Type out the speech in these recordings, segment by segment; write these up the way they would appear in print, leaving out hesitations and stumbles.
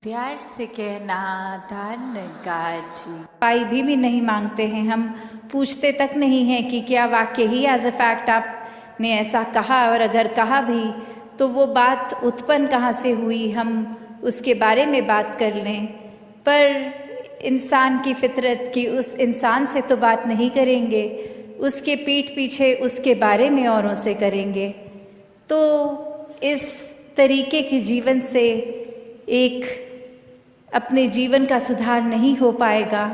प्यार से कहना धन गाजी। पाई भी नहीं मांगते हैं, हम पूछते तक नहीं हैं कि क्या वाकई ही एज अ फैक्ट आपने ऐसा कहा, और अगर कहा भी तो वो बात उत्पन्न कहाँ से हुई, हम उसके बारे में बात कर लें। पर इंसान की फितरत की उस इंसान से तो बात नहीं करेंगे, उसके पीठ पीछे उसके बारे में औरों से करेंगे। तो इस तरीके के जीवन से एक अपने जीवन का सुधार नहीं हो पाएगा।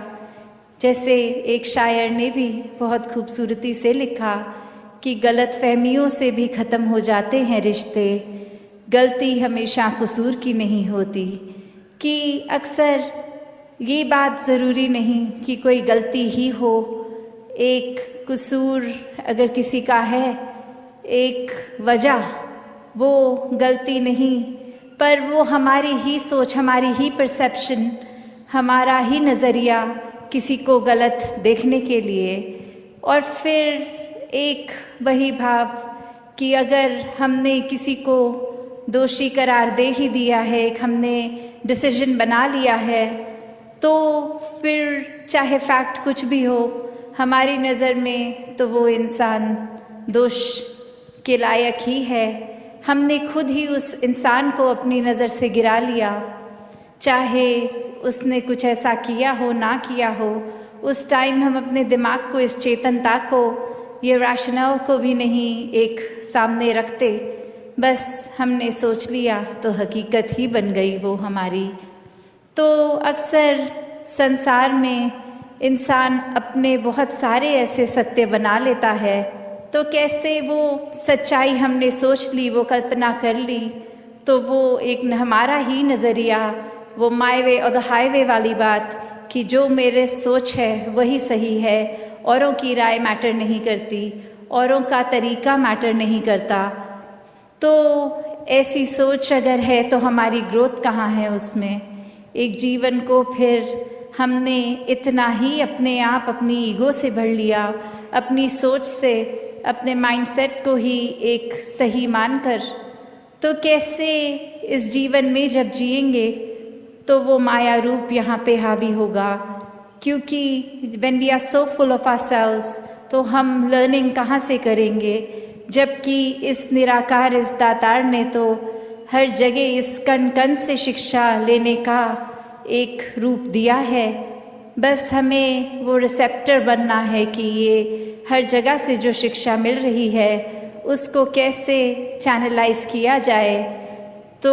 जैसे एक शायर ने भी बहुत खूबसूरती से लिखा कि गलत फहमियों से भी ख़त्म हो जाते हैं रिश्ते, गलती हमेशा कसूर की नहीं होती। कि अक्सर ये बात ज़रूरी नहीं कि कोई गलती ही हो, एक कसूर अगर किसी का है, एक वजह, वो गलती नहीं, पर वो हमारी ही सोच, हमारी ही परसेप्शन, हमारा ही नज़रिया किसी को गलत देखने के लिए। और फिर एक वही भाव कि अगर हमने किसी को दोषी करार दे ही दिया है, एक हमने डिसीजन बना लिया है, तो फिर चाहे फैक्ट कुछ भी हो हमारी नज़र में, तो वो इंसान दोष के लायक ही है। हमने खुद ही उस इंसान को अपनी नज़र से गिरा लिया, चाहे उसने कुछ ऐसा किया हो ना किया हो। उस टाइम हम अपने दिमाग को, इस चेतनता को, ये रैशनल को भी नहीं एक सामने रखते, बस हमने सोच लिया तो हकीकत ही बन गई वो हमारी। तो अक्सर संसार में इंसान अपने बहुत सारे ऐसे सत्य बना लेता है, तो कैसे वो सच्चाई हमने सोच ली, वो कल्पना कर ली, तो वो एक हमारा ही नज़रिया, वो माय वे और द हाईवे वाली बात कि जो मेरे सोच है वही सही है, औरों की राय मैटर नहीं करती, औरों का तरीका मैटर नहीं करता। तो ऐसी सोच अगर है तो हमारी ग्रोथ कहाँ है उसमें। एक जीवन को फिर हमने इतना ही अपने आप अपनी ईगो से भर लिया, अपनी सोच से, अपने माइंडसेट को ही एक सही मानकर, तो कैसे इस जीवन में जब जिएंगे तो वो माया रूप यहाँ पे हावी होगा। क्योंकि when we are so full of ourselves, तो हम लर्निंग कहाँ से करेंगे, जबकि इस निराकार, इस दातार ने तो हर जगह इस कण कण से शिक्षा लेने का एक रूप दिया है। बस हमें वो रिसेप्टर बनना है कि ये हर जगह से जो शिक्षा मिल रही है उसको कैसे चैनलाइज किया जाए। तो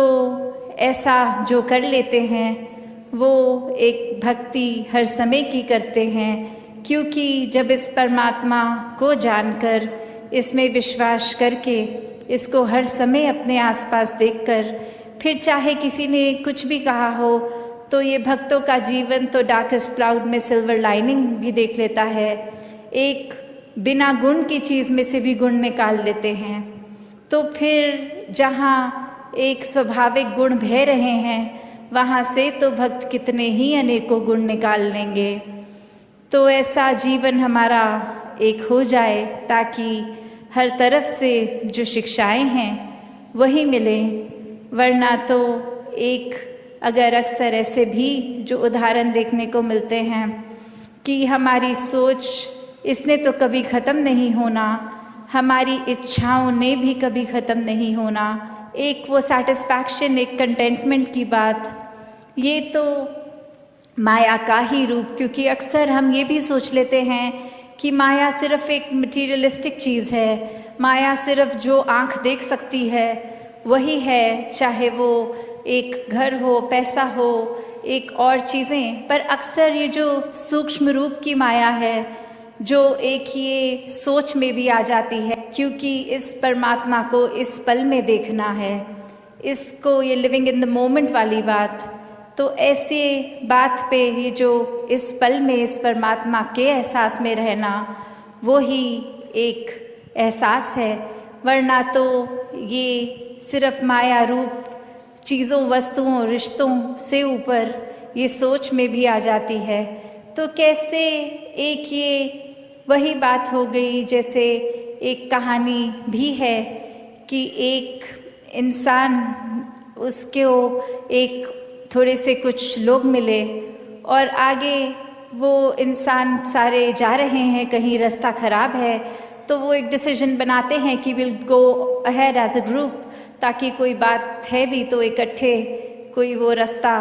ऐसा जो कर लेते हैं वो एक भक्ति हर समय की करते हैं, क्योंकि जब इस परमात्मा को जानकर, इसमें विश्वास करके, इसको हर समय अपने आसपास देखकर, फिर चाहे किसी ने कुछ भी कहा हो, तो ये भक्तों का जीवन तो डार्केस्ट क्लाउड में सिल्वर लाइनिंग भी देख लेता है। एक बिना गुण की चीज़ में से भी गुण निकाल लेते हैं। तो फिर जहाँ एक स्वाभाविक गुण बह रहे हैं, वहाँ से तो भक्त कितने ही अनेकों गुण निकाल लेंगे। तो ऐसा जीवन हमारा एक हो जाए ताकि हर तरफ से जो शिक्षाएं हैं वही मिलें। वरना तो एक अगर अक्सर ऐसे भी जो उदाहरण देखने को मिलते हैं कि हमारी सोच, इसने तो कभी ख़त्म नहीं होना, हमारी इच्छाओं ने भी कभी ख़त्म नहीं होना, एक वो सेटिस्फैक्शन, एक कंटेंटमेंट की बात, ये तो माया का ही रूप। क्योंकि अक्सर हम ये भी सोच लेते हैं कि माया सिर्फ एक मटीरियलिस्टिक चीज़ है, माया सिर्फ जो आँख देख सकती है वही है, चाहे वो एक घर हो, पैसा हो, एक और चीज़ें। पर अक्सर ये जो सूक्ष्म रूप की माया है, जो एक ये सोच में भी आ जाती है, क्योंकि इस परमात्मा को इस पल में देखना है, इसको ये लिविंग इन द मोमेंट वाली बात। तो ऐसे बात पे ये जो इस पल में इस परमात्मा के एहसास में रहना, वो ही एक एहसास है। वरना तो ये सिर्फ माया रूप चीज़ों, वस्तुओं, रिश्तों से ऊपर ये सोच में भी आ जाती है। तो कैसे एक ये वही बात हो गई, जैसे एक कहानी भी है कि एक इंसान, उसको एक थोड़े से कुछ लोग मिले और आगे वो इंसान सारे जा रहे हैं, कहीं रास्ता ख़राब है तो वो एक डिसीजन बनाते हैं कि will go ahead as a group, ताकि कोई बात है भी तो इकट्ठे कोई वो रास्ता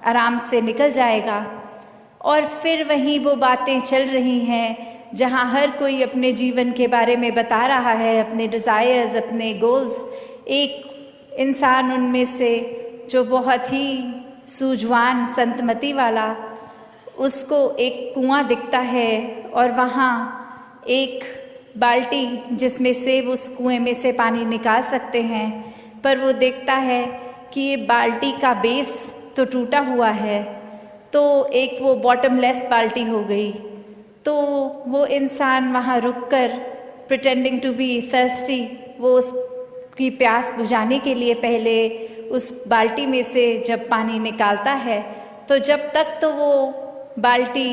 आराम से निकल जाएगा। और फिर वहीं वो बातें चल रही हैं जहाँ हर कोई अपने जीवन के बारे में बता रहा है, अपने डिज़ायर्स, अपने गोल्स। एक इंसान उनमें से जो बहुत ही सूझवान संतमति वाला, उसको एक कुआं दिखता है और वहाँ एक बाल्टी जिसमें से वो उस कुएं में से पानी निकाल सकते हैं, पर वो देखता है कि ये बाल्टी का बेस तो टूटा हुआ है, तो एक वो बॉटमलेस बाल्टी हो गई। तो वो इंसान वहाँ रुककर प्रिटेंडिंग टू बी थर्स्टी, वो उसकी प्यास बुझाने के लिए पहले उस बाल्टी में से जब पानी निकालता है, तो जब तक तो वो बाल्टी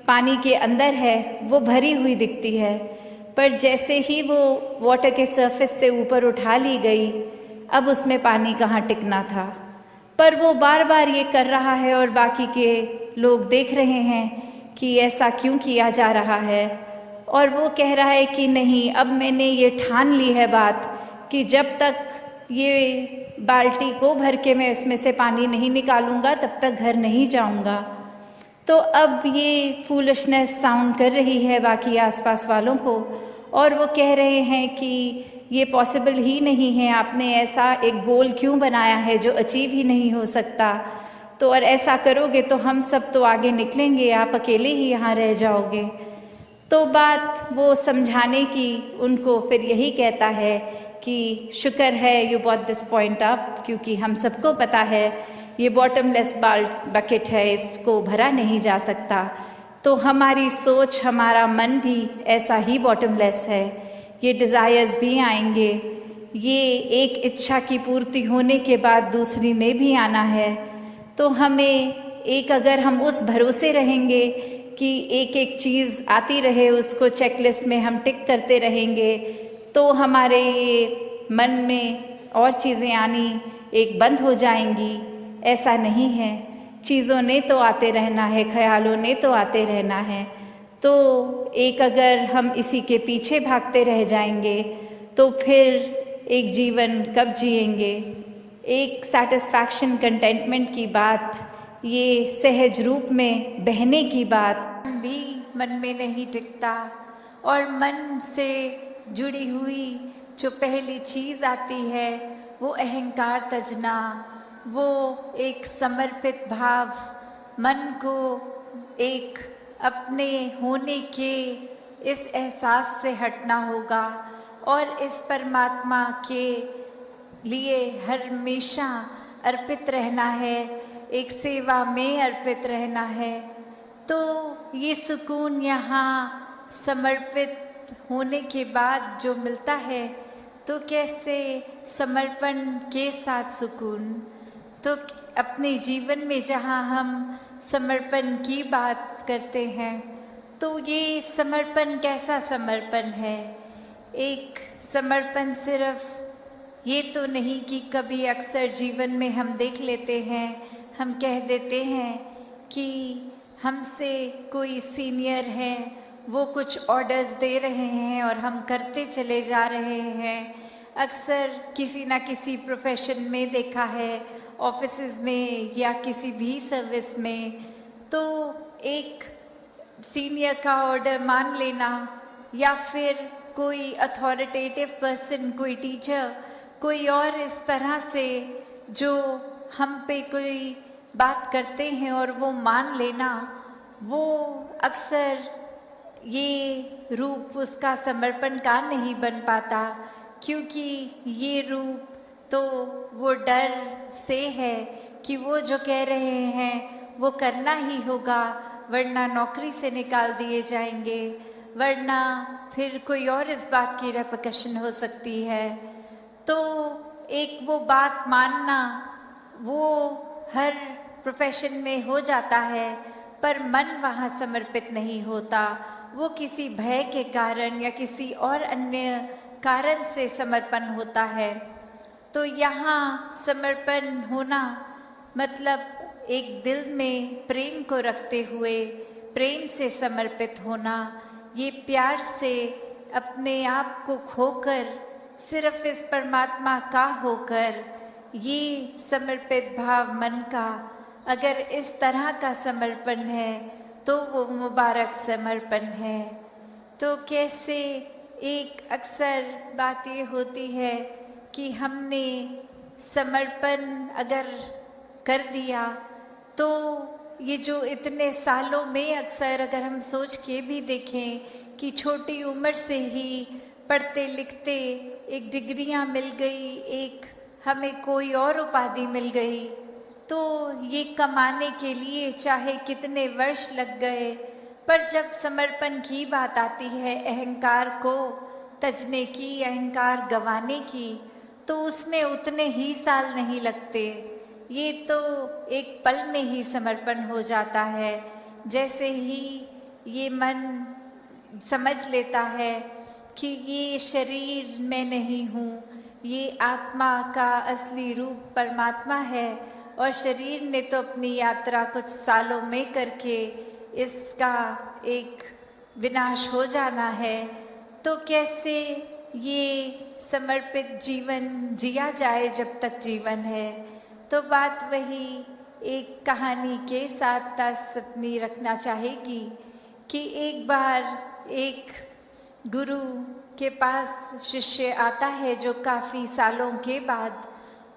पानी के अंदर है वो भरी हुई दिखती है, पर जैसे ही वो वाटर के सरफेस से ऊपर उठा ली गई, अब उसमें पानी कहाँ टिकना था। पर वो बार बार ये कर रहा है और बाकी के लोग देख रहे हैं कि ऐसा क्यों किया जा रहा है। और वो कह रहा है कि नहीं, अब मैंने ये ठान ली है बात कि जब तक ये बाल्टी को भर के मैं इसमें से पानी नहीं निकालूंगा तब तक घर नहीं जाऊंगा। तो अब ये फूलिशनेस साउंड कर रही है बाकी आसपास वालों को, और वो कह रहे हैं कि ये पॉसिबल ही नहीं है, आपने ऐसा एक गोल क्यों बनाया है जो अचीव ही नहीं हो सकता। तो और ऐसा करोगे तो हम सब तो आगे निकलेंगे, आप अकेले ही यहाँ रह जाओगे। तो बात वो समझाने की उनको फिर यही कहता है कि शुक्र है you bought this point up, क्योंकि हम सबको पता है ये बॉटमलेस बकेट है, इसको भरा नहीं जा सकता। तो हमारी सोच, हमारा मन भी ऐसा ही बॉटमलेस है। ये डिज़ायर्स भी आएंगे, ये एक इच्छा की पूर्ति होने के बाद दूसरी ने भी आना है। तो हमें एक, अगर हम उस भरोसे रहेंगे कि एक एक चीज़ आती रहे, उसको चेकलिस्ट में हम टिक करते रहेंगे, तो हमारे ये मन में और चीज़ें आनी एक बंद हो जाएंगी। ऐसा नहीं है, चीज़ों ने तो आते रहना है, ख्यालों ने तो आते रहना है। तो एक अगर हम इसी के पीछे भागते रह जाएंगे तो फिर एक जीवन कब जिएंगे। एक सेटिस्फैक्शन, कंटेंटमेंट की बात, ये सहज रूप में बहने की बात भी मन में नहीं टिकता, और मन से जुड़ी हुई जो पहली चीज़ आती है वो अहंकार तजना, वो एक समर्पित भाव, मन को एक अपने होने के इस एहसास से हटना होगा और इस परमात्मा के लिए हमेशा अर्पित रहना है, एक सेवा में अर्पित रहना है। तो ये सुकून यहाँ समर्पित होने के बाद जो मिलता है, तो कैसे समर्पण के साथ सुकून। तो अपने जीवन में जहाँ हम समर्पण की बात करते हैं, तो ये समर्पण कैसा समर्पण है। एक समर्पण सिर्फ ये तो नहीं कि कभी अक्सर जीवन में हम देख लेते हैं, हम कह देते हैं कि हमसे कोई सीनियर है, वो कुछ ऑर्डर्स दे रहे हैं और हम करते चले जा रहे हैं। अक्सर किसी ना किसी प्रोफेशन में देखा है, ऑफिसेज में या किसी भी सर्विस में, तो एक सीनियर का ऑर्डर मान लेना, या फिर कोई अथॉरिटेटिव पर्सन, कोई टीचर, कोई और इस तरह से जो हम पे कोई बात करते हैं और वो मान लेना, वो अक्सर ये रूप उसका समर्पण का नहीं बन पाता, क्योंकि ये रूप तो वो डर से है कि वो जो कह रहे हैं वो करना ही होगा, वरना नौकरी से निकाल दिए जाएंगे, वरना फिर कोई और इस बात की रेपकशन हो सकती है। तो एक वो बात मानना वो हर प्रोफेशन में हो जाता है, पर मन वहाँ समर्पित नहीं होता, वो किसी भय के कारण या किसी और अन्य कारण से समर्पण होता है। तो यहाँ समर्पण होना मतलब एक दिल में प्रेम को रखते हुए प्रेम से समर्पित होना, ये प्यार से अपने आप को खोकर सिर्फ इस परमात्मा का होकर, ये समर्पित भाव मन का अगर इस तरह का समर्पण है तो वो मुबारक समर्पण है। तो कैसे एक अक्सर बात ये होती है कि हमने समर्पण अगर कर दिया तो ये जो इतने सालों में अक्सर अगर हम सोच के भी देखें कि छोटी उम्र से ही पढ़ते लिखते एक डिग्रियां मिल गई, एक हमें कोई और उपाधि मिल गई, तो ये कमाने के लिए चाहे कितने वर्ष लग गए, पर जब समर्पण की बात आती है, अहंकार को तजने की, अहंकार गंवाने की, तो उसमें उतने ही साल नहीं लगते। ये तो एक पल में ही समर्पण हो जाता है। जैसे ही ये मन समझ लेता है कि ये शरीर मैं नहीं हूँ, ये आत्मा का असली रूप परमात्मा है और शरीर ने तो अपनी यात्रा कुछ सालों में करके इसका एक विनाश हो जाना है, तो कैसे ये समर्पित जीवन जिया जाए जब तक जीवन है। तो बात वही एक कहानी के साथ तास अपनी रखना चाहेगी कि एक बार एक गुरु के पास शिष्य आता है जो काफ़ी सालों के बाद,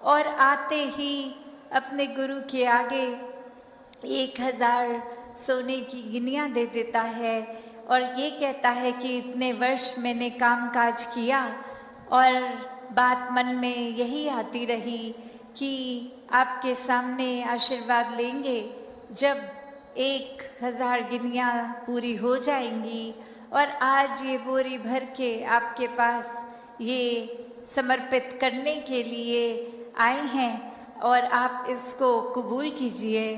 और आते ही अपने गुरु के आगे 1000 सोने की गिनियाँ दे देता है और ये कहता है कि इतने वर्ष मैंने काम काज किया और बात मन में यही आती रही कि आपके सामने आशीर्वाद लेंगे जब 1000 गिनियाँ पूरी हो जाएंगी, और आज ये बोरी भर के आपके पास ये समर्पित करने के लिए आए हैं और आप इसको कबूल कीजिए।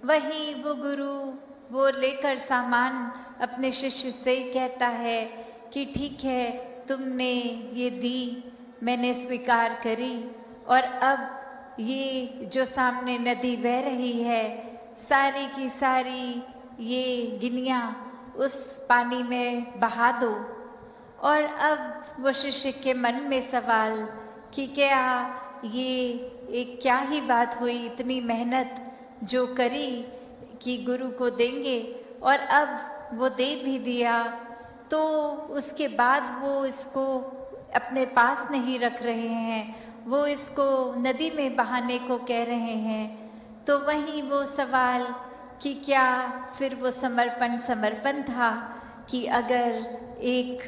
वही वो गुरु वो लेकर सामान अपने शिष्य से कहता है कि ठीक है, तुमने ये दी, मैंने स्वीकार करी, और अब ये जो सामने नदी बह रही है, सारी की सारी ये गिनियाँ उस पानी में बहा दो। और अब वो शिष्य के मन में सवाल कि क्या ये एक क्या ही बात हुई, इतनी मेहनत जो करी कि गुरु को देंगे और अब वो दे भी दिया, तो उसके बाद वो इसको अपने पास नहीं रख रहे हैं, वो इसको नदी में बहाने को कह रहे हैं। तो वही वो सवाल कि क्या फिर वो समर्पण था कि अगर एक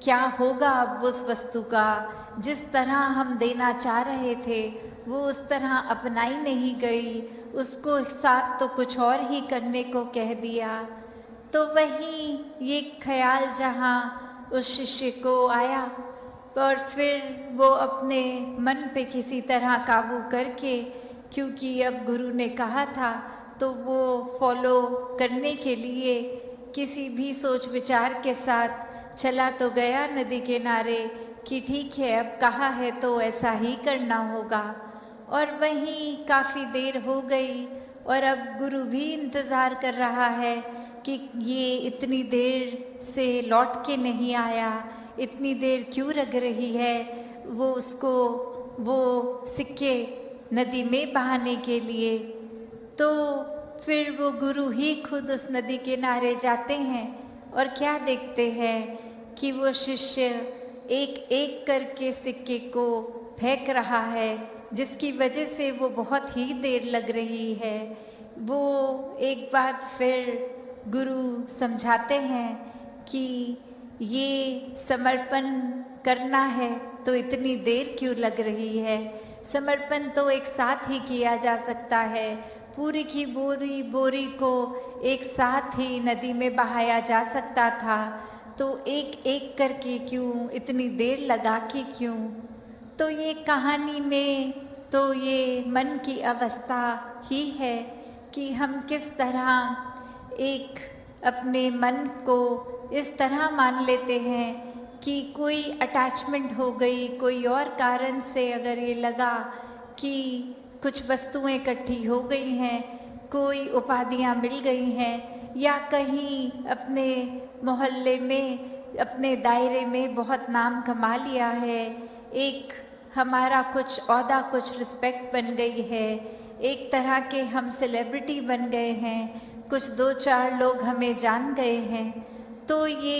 क्या होगा अब उस वस्तु का, जिस तरह हम देना चाह रहे थे वो उस तरह अपनाई नहीं गई, उसको साथ तो कुछ और ही करने को कह दिया। तो वही ये ख्याल जहाँ उस शिष्य को आया और फिर वो अपने मन पे किसी तरह काबू करके, क्योंकि अब गुरु ने कहा था तो वो फॉलो करने के लिए किसी भी सोच विचार के साथ चला तो गया नदी किनारे कि ठीक है, अब कहा है तो ऐसा ही करना होगा। और वहीं काफ़ी देर हो गई और अब गुरु भी इंतज़ार कर रहा है कि ये इतनी देर से लौट के नहीं आया, इतनी देर क्यों लग रही है वो उसको वो सिक्के नदी में बहाने के लिए। तो फिर वो गुरु ही खुद उस नदी किनारे जाते हैं और क्या देखते हैं कि वो शिष्य एक एक करके सिक्के को फेंक रहा है, जिसकी वजह से वो बहुत ही देर लग रही है। वो एक बात फिर गुरु समझाते हैं कि ये समर्पण करना है तो इतनी देर क्यों लग रही है, समर्पण तो एक साथ ही किया जा सकता है, पूरी की बोरी को एक साथ ही नदी में बहाया जा सकता था, तो एक एक करके क्यों, इतनी देर लगा के क्यों। तो ये कहानी में तो ये मन की अवस्था ही है कि हम किस तरह एक अपने मन को इस तरह मान लेते हैं कि कोई अटैचमेंट हो गई, कोई और कारण से अगर ये लगा कि कुछ वस्तुएं इकट्ठी हो गई हैं, कोई उपाधियां मिल गई हैं, या कहीं अपने मोहल्ले में, अपने दायरे में बहुत नाम कमा लिया है, एक हमारा कुछ औहदा, कुछ रिस्पेक्ट बन गई है, एक तरह के हम सेलिब्रिटी बन गए हैं, कुछ 2-4 लोग हमें जान गए हैं, तो ये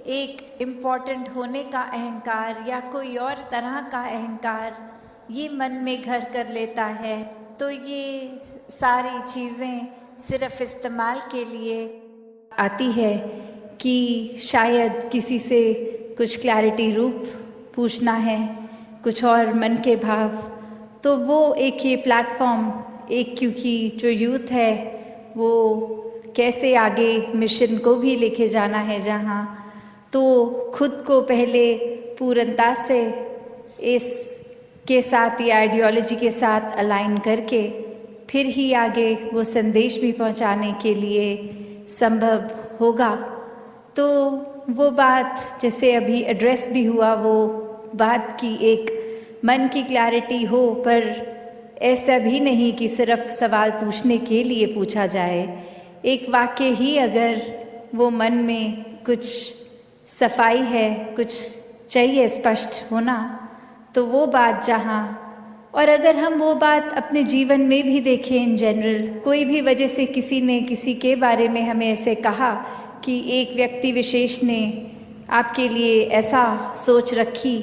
एक इम्पॉर्टेंट होने का अहंकार या कोई और तरह का अहंकार ये मन में घर कर लेता है। तो ये सारी चीज़ें सिर्फ इस्तेमाल के लिए आती है कि शायद किसी से कुछ क्लैरिटी रूप पूछना है, कुछ और मन के भाव, तो वो एक ये प्लेटफॉर्म, एक क्योंकि जो यूथ है वो कैसे आगे मिशन को भी लेके जाना है जहाँ, तो खुद को पहले पूर्णता से इसके साथ या आइडियोलॉजी के साथ अलाइन करके फिर ही आगे वो संदेश भी पहुंचाने के लिए संभव होगा। तो वो बात जैसे अभी एड्रेस भी हुआ, वो बात की एक मन की क्लैरिटी हो, पर ऐसा भी नहीं कि सिर्फ सवाल पूछने के लिए पूछा जाए। एक वाक्य ही अगर वो मन में कुछ सफाई है, कुछ चाहिए स्पष्ट होना, तो वो बात जहाँ, और अगर हम वो बात अपने जीवन में भी देखें, इन जनरल कोई भी वजह से किसी ने किसी के बारे में हमें ऐसे कहा कि एक व्यक्ति विशेष ने आपके लिए ऐसा सोच रखी,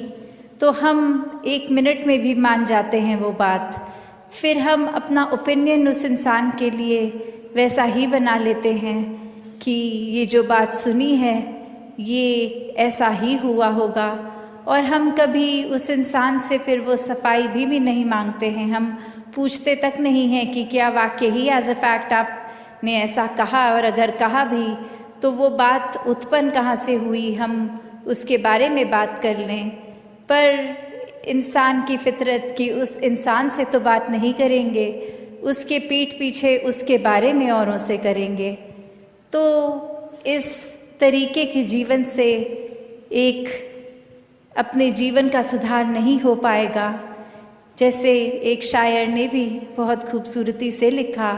तो हम 1 मिनट में भी मान जाते हैं वो बात। फिर हम अपना ओपिनियन उस इंसान के लिए वैसा ही बना लेते हैं कि ये जो बात सुनी है ये ऐसा ही हुआ होगा, और हम कभी उस इंसान से फिर वो सफाई भी नहीं मांगते हैं। हम पूछते तक नहीं हैं कि क्या वाकई ही एज अ फैक्ट आपने ऐसा कहा, और अगर कहा भी तो वो बात उत्पन्न कहाँ से हुई, हम उसके बारे में बात कर लें। पर इंसान की फितरत की उस इंसान से तो बात नहीं करेंगे, उसके पीठ पीछे उसके बारे में औरों से करेंगे। तो इस तरीके के जीवन से एक अपने जीवन का सुधार नहीं हो पाएगा। जैसे एक शायर ने भी बहुत खूबसूरती से लिखा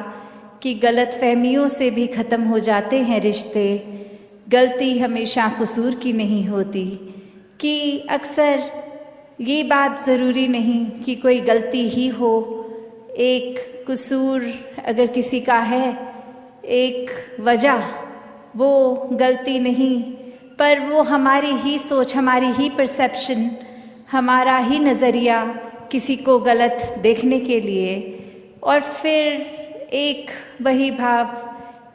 कि गलत फहमियों से भी ख़त्म हो जाते हैं रिश्ते, गलती हमेशा कसूर की नहीं होती। कि अक्सर ये बात ज़रूरी नहीं कि कोई गलती ही हो, एक कसूर अगर किसी का है, एक वजह, वो गलती नहीं, पर वो हमारी ही सोच, हमारी ही परसेप्शन, हमारा ही नज़रिया किसी को गलत देखने के लिए। और फिर एक वही भाव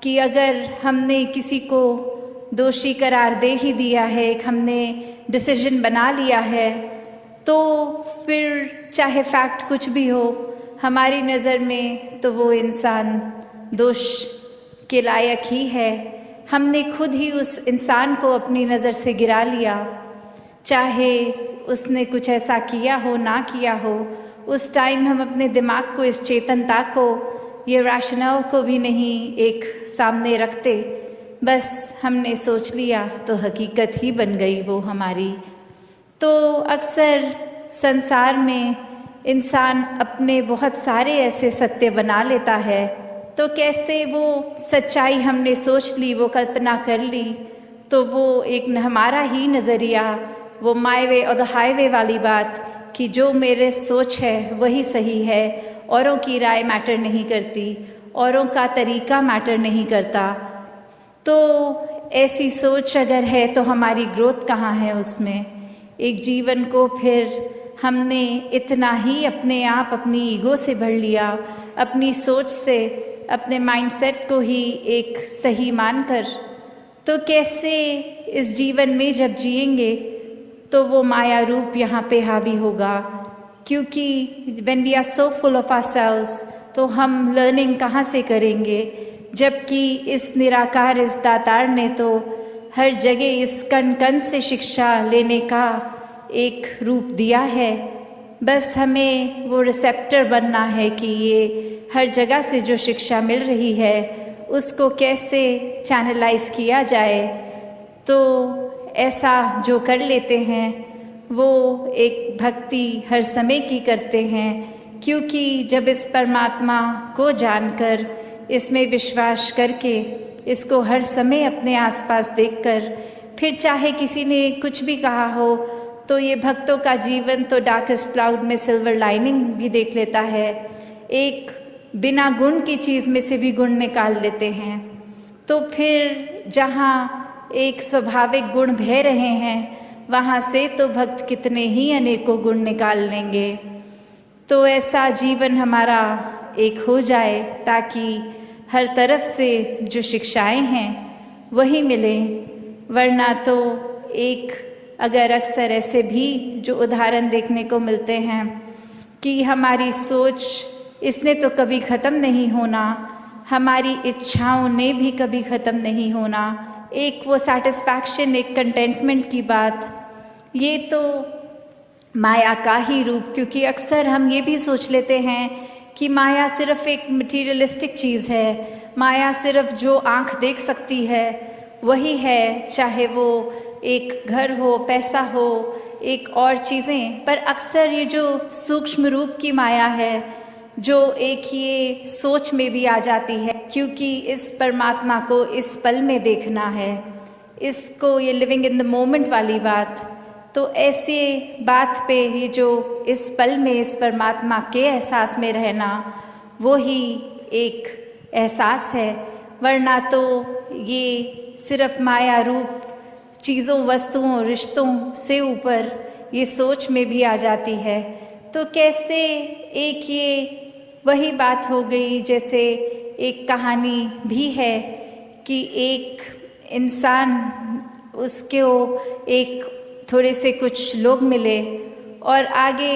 कि अगर हमने किसी को दोषी करार दे ही दिया है, एक हमने डिसीजन बना लिया है, तो फिर चाहे फैक्ट कुछ भी हो हमारी नज़र में, तो वो इंसान दोष के लायक ही है। हमने खुद ही उस इंसान को अपनी नज़र से गिरा लिया, चाहे उसने कुछ ऐसा किया हो ना किया हो। उस टाइम हम अपने दिमाग को, इस चेतनता को, ये रैशनल को भी नहीं एक सामने रखते, बस हमने सोच लिया तो हकीकत ही बन गई वो हमारी। तो अक्सर संसार में इंसान अपने बहुत सारे ऐसे सत्य बना लेता है, तो कैसे वो सच्चाई हमने सोच ली, वो कल्पना कर ली, तो वो एक हमारा ही नज़रिया, वो माय वे और द हाईवे वाली बात कि जो मेरे सोच है वही सही है, औरों की राय मैटर नहीं करती, औरों का तरीका मैटर नहीं करता। तो ऐसी सोच अगर है तो हमारी ग्रोथ कहाँ है उसमें? एक जीवन को फिर हमने इतना ही अपने आप, अपनी ईगो से भर लिया, अपनी सोच से, अपने माइंडसेट को ही एक सही मानकर। तो कैसे इस जीवन में जब जिएंगे तो वो माया रूप यहाँ पे हावी होगा, क्योंकि when we are so full of ourselves, तो हम लर्निंग कहाँ से करेंगे, जबकि इस निराकार, इस दातार ने तो हर जगह इस कण कण से शिक्षा लेने का एक रूप दिया है। बस हमें वो रिसेप्टर बनना है कि ये हर जगह से जो शिक्षा मिल रही है उसको कैसे चैनलाइज किया जाए। तो ऐसा जो कर लेते हैं वो एक भक्ति हर समय की करते हैं क्योंकि जब इस परमात्मा को जानकर, इसमें विश्वास करके, इसको हर समय अपने आसपास देखकर, फिर चाहे किसी ने कुछ भी कहा हो, तो ये भक्तों का जीवन तो डार्केस्ट क्लाउड में सिल्वर लाइनिंग भी देख लेता है। एक बिना गुण की चीज़ में से भी गुण निकाल लेते हैं। तो फिर जहाँ एक स्वाभाविक गुण बह रहे हैं, वहाँ से तो भक्त कितने ही अनेकों गुण निकाल लेंगे। तो ऐसा जीवन हमारा एक हो जाए, ताकि हर तरफ से जो शिक्षाएं हैं वही मिलें। वरना तो एक अगर अक्सर ऐसे भी जो उदाहरण देखने को मिलते हैं कि हमारी सोच, इसने तो कभी ख़त्म नहीं होना, हमारी इच्छाओं ने भी कभी ख़त्म नहीं होना, एक वो सेटिस्फैक्शन, एक कंटेंटमेंट की बात, ये तो माया का ही रूप। क्योंकि अक्सर हम ये भी सोच लेते हैं कि माया सिर्फ एक मटीरियलिस्टिक चीज़ है, माया सिर्फ जो आँख देख सकती है वही है, चाहे वो एक घर हो, पैसा हो, एक और चीज़ें। पर अक्सर ये जो सूक्ष्म रूप की माया है, जो एक ये सोच में भी आ जाती है, क्योंकि इस परमात्मा को इस पल में देखना है, इसको ये लिविंग इन द मोमेंट वाली बात। तो ऐसे बात पे ये जो इस पल में इस परमात्मा के एहसास में रहना, वो ही एक एहसास है। वरना तो ये सिर्फ माया रूप चीज़ों, वस्तुओं, रिश्तों से ऊपर ये सोच में भी आ जाती है। तो कैसे एक ये वही बात हो गई, जैसे एक कहानी भी है कि एक इंसान, उसको एक थोड़े से कुछ लोग मिले और आगे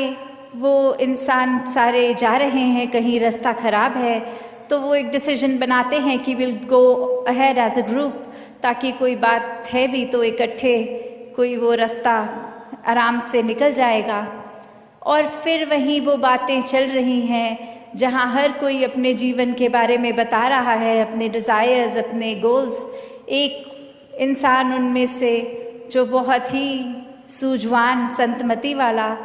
वो इंसान सारे जा रहे हैं, कहीं रास्ता ख़राब है, तो वो एक डिसीजन बनाते हैं कि will go ahead as a group, ताकि कोई बात है भी तो इकट्ठे कोई वो रास्ता आराम से निकल जाएगा। और फिर वहीं वो बातें चल रही हैं जहाँ हर कोई अपने जीवन के बारे में बता रहा है, अपने डिज़ायर्स, अपने गोल्स। एक इंसान उनमें से जो बहुत ही सूझवान, संतमति वाला,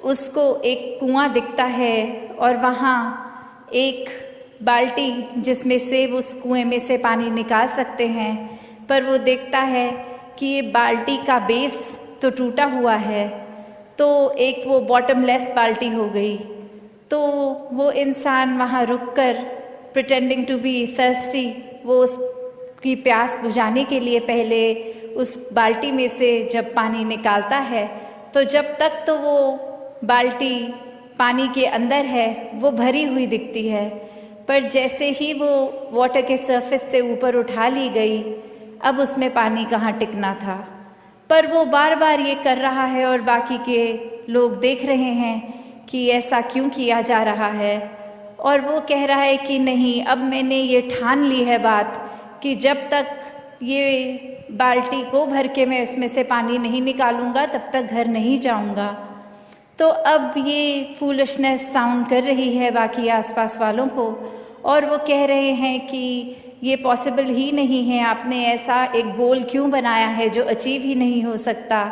उसको एक कुआं दिखता है और वहाँ एक बाल्टी जिसमें से वो उस कुएं में से पानी निकाल सकते हैं, पर वो देखता है कि ये बाल्टी का बेस तो टूटा हुआ है, तो एक वो बॉटमलेस बाल्टी हो गई। तो वो इंसान वहाँ रुककर प्रिटेंडिंग टू बी थर्स्टी, वो उसकी प्यास बुझाने के लिए पहले उस बाल्टी में से जब पानी निकालता है, तो जब तक तो वो बाल्टी पानी के अंदर है वो भरी हुई दिखती है, पर जैसे ही वो वाटर के सरफेस से ऊपर उठा ली गई, अब उसमें पानी कहाँ टिकना था। पर वो बार बार ये कर रहा है और बाकी के लोग देख रहे हैं कि ऐसा क्यों किया जा रहा है। और वो कह रहा है कि नहीं, अब मैंने ये ठान ली है बात कि जब तक ये बाल्टी को भर के मैं इसमें से पानी नहीं निकालूंगा तब तक घर नहीं जाऊंगा। तो अब ये फूलिशनेस साउंड कर रही है बाकी आसपास वालों को, और वो कह रहे हैं कि ये पॉसिबल ही नहीं है, आपने ऐसा एक गोल क्यों बनाया है जो अचीव ही नहीं हो सकता।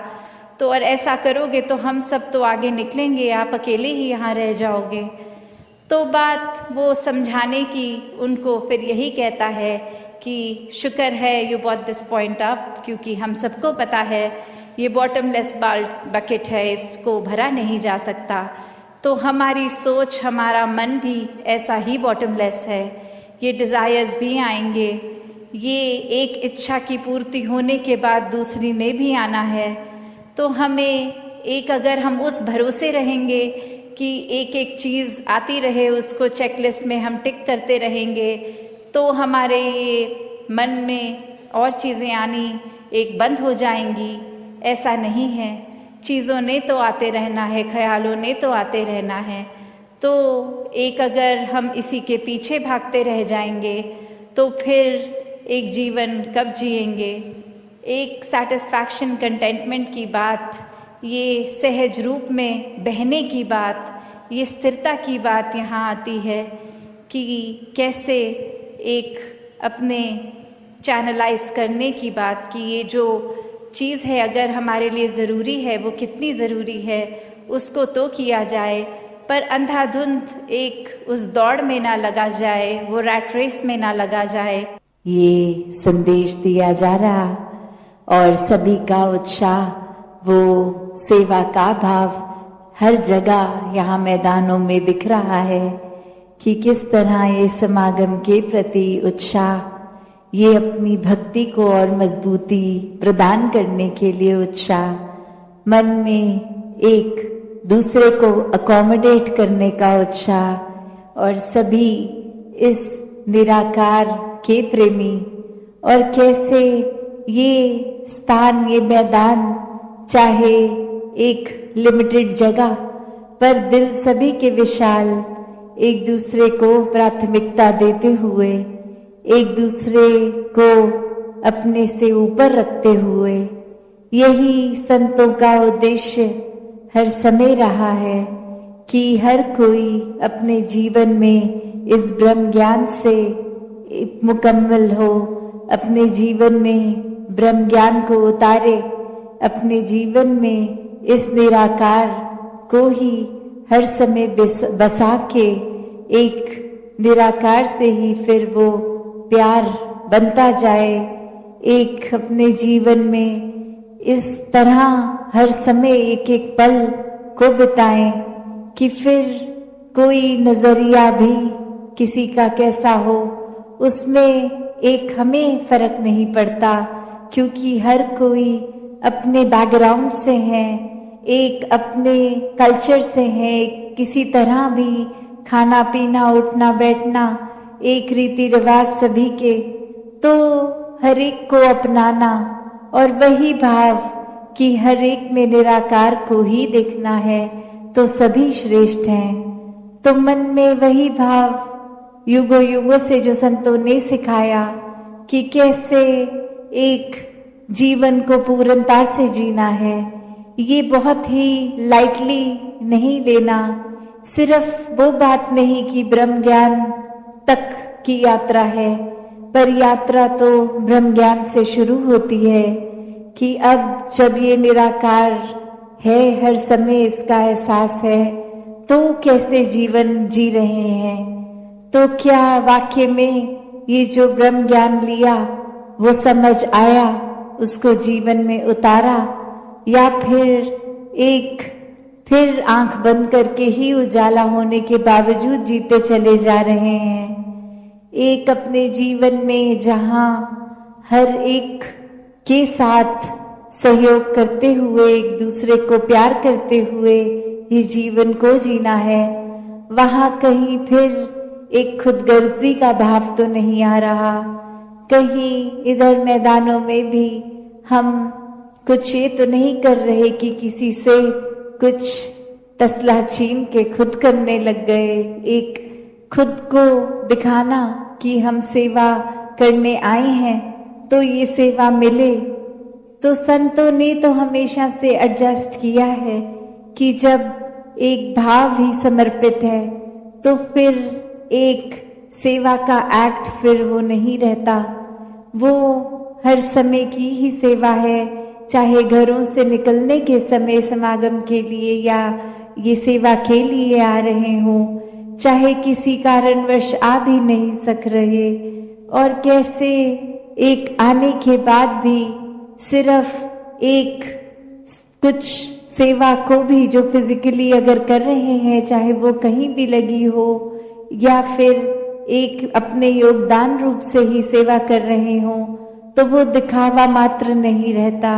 तो और ऐसा करोगे तो हम सब तो आगे निकलेंगे, आप अकेले ही यहाँ रह जाओगे। तो बात वो समझाने की उनको फिर यही कहता है कि शुक्र है you bought this point up, क्योंकि हम सबको पता है ये बॉटमलेस बकेट है, इसको भरा नहीं जा सकता। तो हमारी सोच, हमारा मन भी ऐसा ही बॉटमलेस है। ये डिज़ायर्स भी आएंगे, ये एक इच्छा की पूर्ति होने के बाद दूसरी ने भी आना है। तो हमें एक, अगर हम उस भरोसे रहेंगे कि एक एक चीज़ आती रहे, उसको चेकलिस्ट में हम टिक करते रहेंगे, तो हमारे ये मन में और चीज़ें आनी एक बंद हो जाएंगी। ऐसा नहीं है, चीज़ों ने तो आते रहना है, ख्यालों ने तो आते रहना है। तो एक अगर हम इसी के पीछे भागते रह जाएंगे तो फिर एक जीवन कब जिएंगे। एक सेटिस्फैक्शन, कंटेंटमेंट की बात, ये सहज रूप में बहने की बात, ये स्थिरता की बात यहाँ आती है कि कैसे एक अपने चैनलाइज करने की बात, कि ये जो चीज़ है अगर हमारे लिए ज़रूरी है, वो कितनी ज़रूरी है उसको तो किया जाए, पर अंधाधुंध एक उस दौड़ में ना लगा जाए, वो रैट रेस में ना लगा जाए। ये संदेश दिया जा रहा और सभी का उत्साह, वो सेवा का भाव हर जगह यहाँ मैदानों में दिख रहा है कि किस तरह ये समागम के प्रति उत्साह, ये अपनी भक्ति को और मजबूती प्रदान करने के लिए उत्साह, मन में एक दूसरे को अकोमोडेट करने का उत्साह और सभी इस निराकार के प्रेमी, और कैसे ये स्थान, ये मैदान चाहे एक लिमिटेड जगह पर दिल सभी के विशाल, एक दूसरे को प्राथमिकता देते हुए, एक दूसरे को अपने से ऊपर रखते हुए, यही संतों का उद्देश्य हर समय रहा है कि हर कोई अपने जीवन में इस ब्रह्म ज्ञान से मुकम्मल हो, अपने जीवन में ब्रह्म ज्ञान को उतारे, अपने जीवन में इस निराकार को ही हर समय बसा के एक निराकार से ही फिर वो प्यार बनता जाए, एक अपने जीवन में इस तरह हर समय एक एक पल को बिताएं कि फिर कोई नजरिया भी किसी का कैसा हो उसमें एक हमें फर्क नहीं पड़ता, क्योंकि हर कोई अपने बैकग्राउंड से है, एक अपने कल्चर से है, किसी तरह भी खाना पीना उठना बैठना एक रीति रिवाज सभी के, तो हर एक को अपनाना और वही भाव कि हर एक में निराकार को ही देखना है तो सभी श्रेष्ठ हैं। तो मन में वही भाव युगों युगों से जो संतों ने सिखाया कि कैसे एक जीवन को पूर्णता से जीना है, ये बहुत ही लाइटली नहीं लेना। सिर्फ वो बात नहीं कि ब्रह्म ज्ञान तक की यात्रा है, पर यात्रा तो ब्रह्म ज्ञान से शुरू होती है कि अब जब ये निराकार है, हर समय इसका एहसास है, तो कैसे जीवन जी रहे हैं। तो क्या वाक्य में ये जो ब्रह्म ज्ञान लिया वो समझ आया, उसको जीवन में उतारा, या फिर आंख बंद करके ही उजाला होने के बावजूद जीते चले जा रहे हैं। एक अपने जीवन में जहां हर एक के साथ सहयोग करते हुए, एक दूसरे को प्यार करते हुए ये जीवन को जीना है, वहां कहीं फिर एक खुदगर्जी का भाव तो नहीं आ रहा। कहीं इधर मैदानों में भी हम कुछ ये तो नहीं कर रहे कि किसी से कुछ तसला छीन के खुद करने लग गए, एक खुद को दिखाना कि हम सेवा करने आए हैं तो ये सेवा मिले। तो संतों ने तो हमेशा से एडजस्ट किया है कि जब एक भाव ही समर्पित है तो फिर एक सेवा का एक्ट फिर वो नहीं रहता, वो हर समय की ही सेवा है, चाहे घरों से निकलने के समय समागम के लिए या ये सेवा के लिए आ रहे हों, चाहे किसी कारणवश आ भी नहीं सक रहे, और कैसे एक आने के बाद भी सिर्फ एक कुछ सेवा को भी जो फिजिकली अगर कर रहे हैं, चाहे वो कहीं भी लगी हो या फिर एक अपने योगदान रूप से ही सेवा कर रहे हों, तो वो दिखावा मात्र नहीं रहता,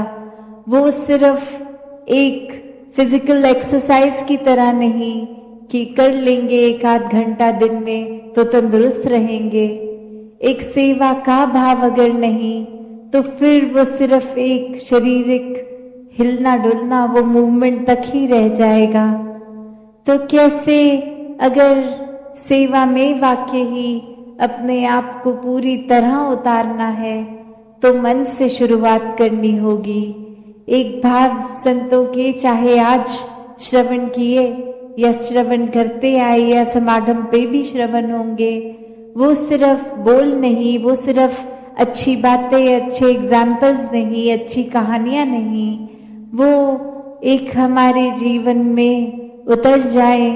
वो सिर्फ एक फिजिकल एक्सरसाइज की तरह नहीं कि कर लेंगे एक आध घंटा दिन में तो तंदुरुस्त रहेंगे। एक सेवा का भाव अगर नहीं तो फिर वो सिर्फ एक शारीरिक हिलना डुलना, वो मूवमेंट तक ही रह जाएगा। तो कैसे अगर सेवा में वाकई ही अपने आप को पूरी तरह उतारना है तो मन से शुरुआत करनी होगी। एक भाव संतों के चाहे आज श्रवण किए या श्रवण करते आए या समागम पे भी श्रवण होंगे, वो सिर्फ बोल नहीं, वो सिर्फ अच्छी बातें, अच्छे एग्जाम्पल्स नहीं, अच्छी कहानियां नहीं, वो एक हमारे जीवन में उतर जाए,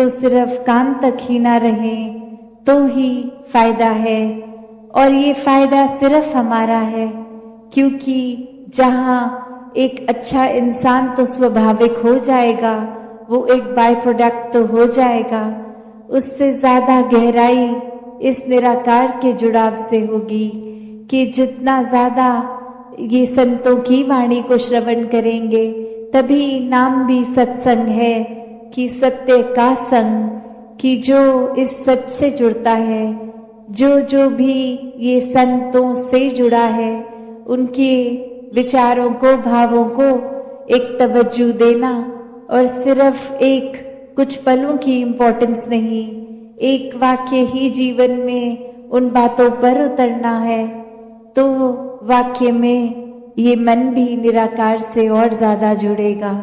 तो सिर्फ कान तक ही ना रहें तो ही फायदा है। और ये फायदा सिर्फ हमारा है, क्योंकि जहाँ एक अच्छा इंसान तो स्वाभाविक हो जाएगा, वो एक बाय प्रोडक्ट तो हो जाएगा, उससे ज्यादा गहराई इस निराकार के जुड़ाव से होगी कि जितना ज्यादा ये संतों की वाणी को श्रवण करेंगे, तभी नाम भी सत्संग है कि सत्य का संग, कि जो इस सच से जुड़ता है, जो भी ये संतों से जुड़ा है, उनके विचारों को, भावों को एक तवज्जो देना, और सिर्फ एक कुछ पलों की इम्पोर्टेंस नहीं, एक वाक्य ही जीवन में उन बातों पर उतरना है, तो वाक्य में ये मन भी निराकार से और ज्यादा जुड़ेगा।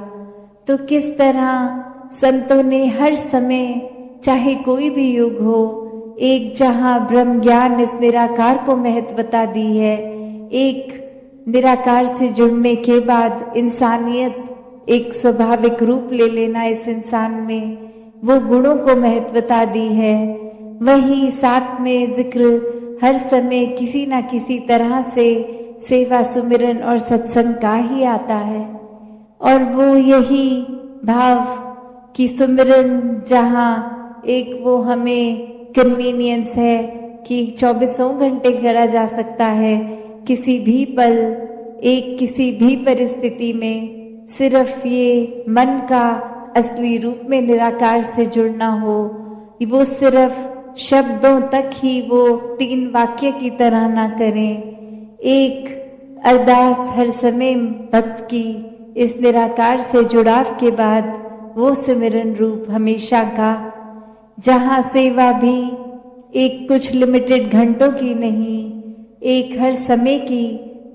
तो किस तरह संतों ने हर समय, चाहे कोई भी युग हो, एक जहां ब्रह्म ज्ञान इस निराकार को महत्वता दी है, एक निराकार से जुड़ने के बाद इंसानियत एक स्वाभाविक रूप ले लेना, इस इंसान में वो गुणों को महत्वता दी है, वहीं साथ में जिक्र हर समय किसी ना किसी तरह से सेवा, सुमिरन और सत्संग का ही आता है। और वो यही भाव कि सुमिरन जहाँ एक वो हमें कन्वीनियंस है कि 24 घंटे करा जा सकता है, किसी भी पल, एक किसी भी परिस्थिति में, सिर्फ ये मन का असली रूप में निराकार से जुड़ना हो, वो सिर्फ शब्दों तक ही वो 3 वाक्य की तरह ना करें। एक अरदास हर समय भक्त की इस निराकार से जुड़ाव के बाद वो सिमरन रूप हमेशा का, जहाँ सेवा भी एक कुछ लिमिटेड घंटों की नहीं, एक हर समय की,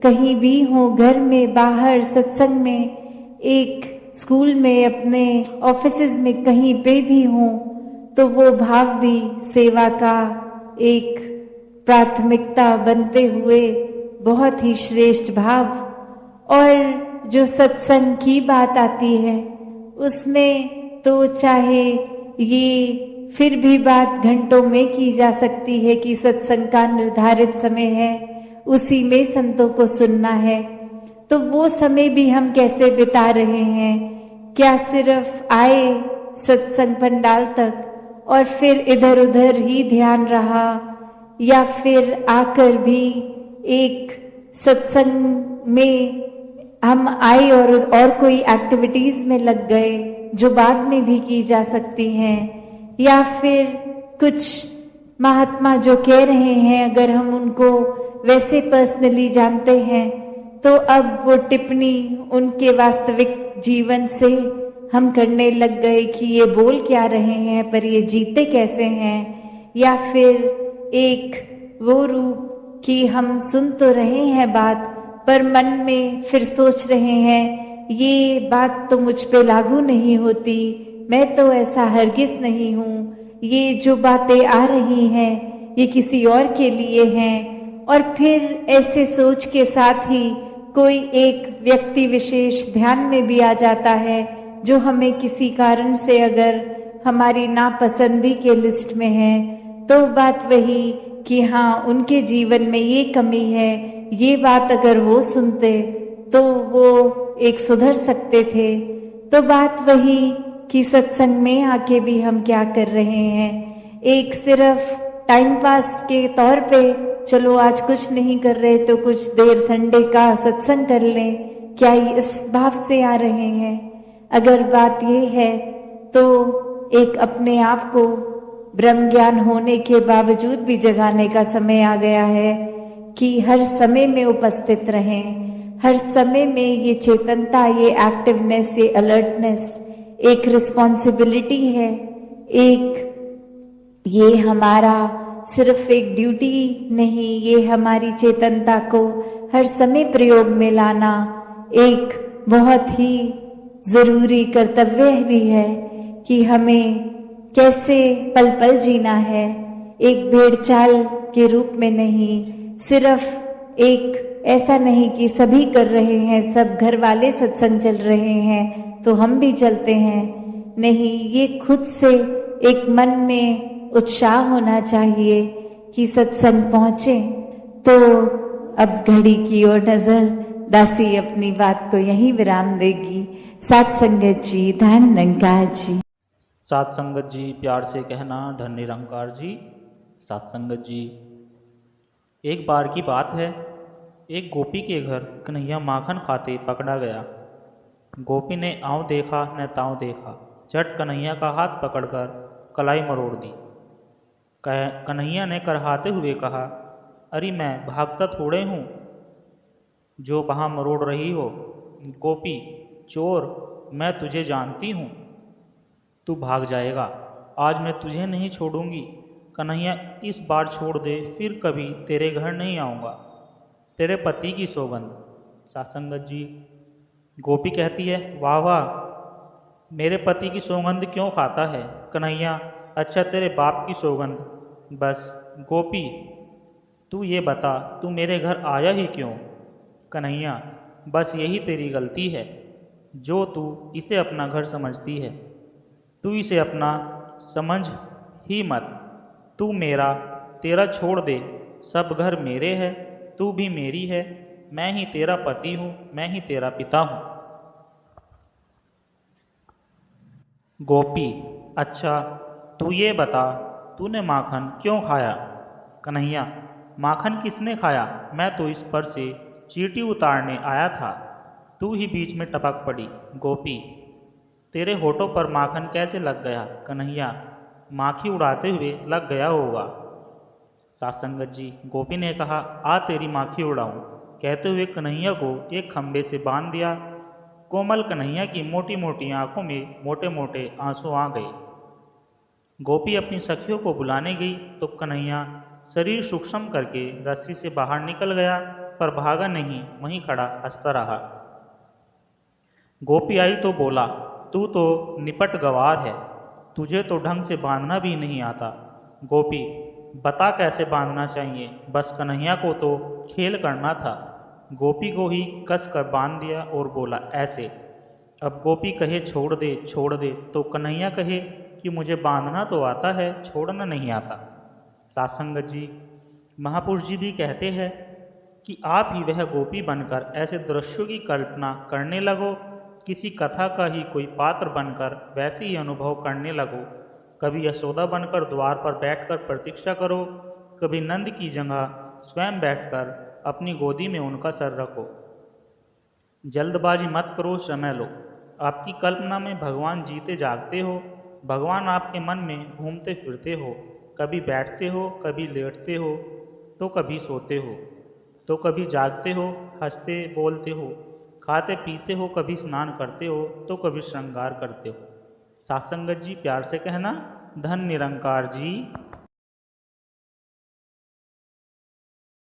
कहीं भी हो, घर में, बाहर, सत्संग में, एक स्कूल में, अपने ऑफिसेज में, कहीं पे भी हो, तो वो भाव भी सेवा का एक प्राथमिकता बनते हुए बहुत ही श्रेष्ठ भाव। और जो सत्संग की बात आती है, उसमें तो चाहे ये फिर भी बात घंटों में की जा सकती है कि सत्संग का निर्धारित समय है, उसी में संतों को सुनना है, तो वो समय भी हम कैसे बिता रहे हैं? क्या सिर्फ आए सत्संग पंडाल तक और फिर इधर उधर ही ध्यान रहा, या फिर आकर भी एक सत्संग में हम आए और कोई एक्टिविटीज में लग गए जो बाद में भी की जा सकती हैं, या फिर कुछ महात्मा जो कह रहे हैं अगर हम उनको वैसे पर्सनली जानते हैं, तो अब वो टिप्पणी उनके वास्तविक जीवन से हम करने लग गए कि ये बोल क्या रहे हैं पर ये जीते कैसे हैं, या फिर एक वो रूप कि हम सुन तो रहे हैं बात पर मन में फिर सोच रहे हैं ये बात तो मुझ पे लागू नहीं होती, मैं तो ऐसा हरगिज नहीं हूँ, ये जो बातें आ रही हैं ये किसी और के लिए हैं। और फिर ऐसे सोच के साथ ही कोई एक व्यक्ति विशेष ध्यान में भी आ जाता है जो हमें किसी कारण से अगर हमारी नापसंदी के लिस्ट में है, तो बात वही कि हाँ उनके जीवन में ये कमी है, ये बात अगर वो सुनते तो वो एक सुधर सकते थे। तो बात वही कि सत्संग में आके भी हम क्या कर रहे हैं, एक सिर्फ टाइम पास के तौर पे चलो आज कुछ नहीं कर रहे तो कुछ देर संडे का सत्संग कर लें, क्या इस भाव से आ रहे हैं? अगर बात ये है तो एक अपने आप को ब्रह्म ज्ञान होने के बावजूद भी जगाने का समय आ गया है कि हर समय में उपस्थित रहें, हर समय में ये चेतनता, ये एक्टिवनेस, ये अलर्टनेस एक रिस्पॉन्सिबिलिटी है, एक ये हमारा सिर्फ एक ड्यूटी नहीं, ये हमारी चेतनता को हर समय प्रयोग में लाना एक बहुत ही जरूरी कर्तव्य भी है कि हमें कैसे पल पल जीना है, एक भेड़ चाल के रूप में नहीं, सिर्फ एक ऐसा नहीं कि सभी कर रहे हैं, सब घर वाले सत्संग चल रहे हैं तो हम भी चलते हैं, नहीं, ये खुद से एक मन में उत्साह होना चाहिए कि सत्संग पहुंचे। तो अब घड़ी की ओर नजर, दासी अपनी बात को यहीं विराम देगी। सात संगत जी, धन निरंकार जी। सात संगत जी प्यार से कहना, धन निरंकार जी। सात संगत जी, एक बार की बात है, एक गोपी के घर कन्हैया माखन खाते पकड़ा गया। गोपी ने आँव देखा न ताँव देखा, झट कन्हैया का हाथ पकड़कर कलाई मरोड़ दी। कन्हैया ने करहाते हुए कहा, अरे मैं भागता थोड़े हूँ जो वहाँ मरोड़ रही हो। गोपी, चोर, मैं तुझे जानती हूँ, तू भाग जाएगा, आज मैं तुझे नहीं छोड़ूंगी। कन्हैया, इस बार छोड़ दे, फिर कभी तेरे घर नहीं आऊँगा, तेरे पति की सौगंध। सत्संगत जी, गोपी कहती है, वाह वाह, मेरे पति की सौगंध क्यों खाता है? कन्हैया, अच्छा तेरे बाप की सौगंध। बस गोपी, तू ये बता, तू मेरे घर आया ही क्यों? कन्हैया, बस यही तेरी गलती है, जो तू इसे अपना घर समझती है। तू इसे अपना समझ ही मत। तू मेरा, तेरा छोड़ दे, सब घर मेरे हैं, तू भी मेरी है, मैं ही तेरा पति हूँ, मैं ही तेरा पिता हूँ। गोपी, अच्छा तू ये बता, तूने माखन क्यों खाया? कन्हैया, माखन किसने खाया? मैं तो इस पर से चींटी उतारने आया था, तू ही बीच में टपक पड़ी। गोपी, तेरे होठों पर माखन कैसे लग गया? कन्हैया, माखी उड़ाते हुए लग गया होगा। सत्संगत जी, गोपी ने कहा, आ तेरी माखी उड़ाऊं। कहते हुए कन्हैया को एक खंबे से बांध दिया। कोमल कन्हैया की मोटी मोटी आंखों में मोटे मोटे आंसू आ गए। गोपी अपनी सखियों को बुलाने गई तो कन्हैया शरीर सूक्ष्म करके रस्सी से बाहर निकल गया, पर भागा नहीं, वहीं खड़ा हंसता रहा। गोपी आई तो बोला, तू तो निपट गवार है, तुझे तो ढंग से बांधना भी नहीं आता। गोपी, बता कैसे बांधना चाहिए? बस कन्हैया को तो खेल करना था। गोपी को ही कस कर बांध दिया और बोला, ऐसे। अब गोपी कहे छोड़ दे छोड़ दे, तो कन्हैया कहे कि मुझे बांधना तो आता है, छोड़ना नहीं आता। सत्संगत जी, महापुरुष जी भी कहते हैं कि आप ही वह गोपी बनकर ऐसे दृश्यों की कल्पना करने लगो, किसी कथा का ही कोई पात्र बनकर वैसे ही अनुभव करने लगो। कभी यशोदा बनकर द्वार पर बैठकर प्रतीक्षा करो, कभी नंद की जगह स्वयं बैठकर अपनी गोदी में उनका सर रखो। जल्दबाजी मत करो, समय लो। आपकी कल्पना में भगवान जीते जागते हो, भगवान आपके मन में घूमते फिरते हो, कभी बैठते हो, कभी लेटते हो, तो कभी सोते हो, तो कभी जागते हो, हंसते बोलते हो, खाते पीते हो, कभी स्नान करते हो, तो कभी श्रृंगार करते हो। सत्संगत जी प्यार से कहना, धन निरंकार जी।